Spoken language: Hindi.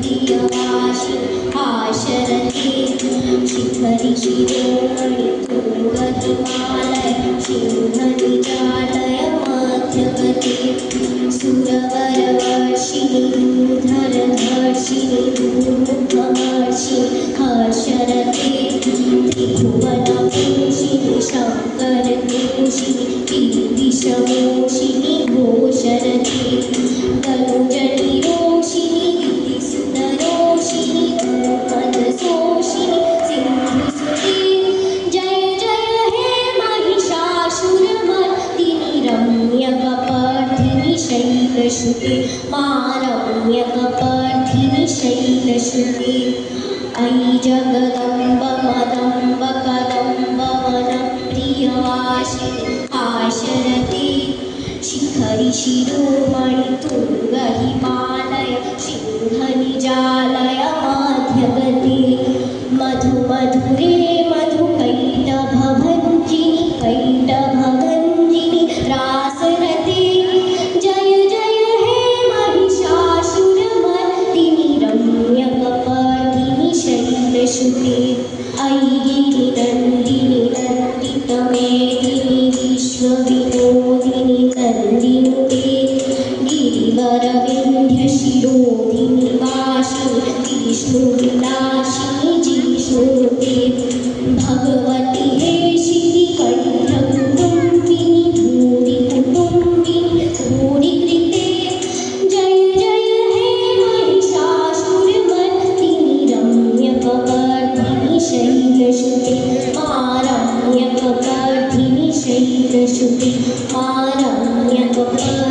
प्रियवासि आशरति शिखरि शिरोमणि तुङ्गहिमालय सिंहनिजालय मध्यगते सुरवरवर्षिणि धूधरधर्षिणि धूमुखवर्षिणि हर्षरते त्रिभुवनपोषिणि शङ्करतोषिणि गिरिशमोषिणि घोषरते तनुजनिरोषिणि गिरिसुतरोषिणि भूपदशोषिणि सिन्धुसुते जय जय हे महिषासुरमर्दिनि रम्यकपर्दिनि शैलसुते मा रम्यकपर्दिनि शैलसुते अयि जगदम्ब मदम्ब कदम्ब वनप्रियवासिनि आशरते शिखरि शिरोमणि तुङ्गहिमालय सिंहनिजालय मध्यगते मधुमधुरे मधुकैटभभञ्जिनि कैटभगञ्जिनि रासरते जय जय हे महिषासुरमर्दिनि रम्यकपर्दिनि शैलसुते अयि गिरिनन्दिनि नन्दितमेदिनि विश्वविनोदिनि नन्दिनुते गिरिवरविन्ध्यशिरोधिनि वासिनि विष्णुविलासिनि जिष्णुनुते भगवति हेशिनि कण्ठकुटुम्बिनि धूरिकुटुम्बिनि धूरिकृते जय जय हे महिषासुरमर्दिनि रम्यकपर्दिनि शैलसुते मा रम्यकपर्दिनि शैलसुते मा रम्यकपर्दिनि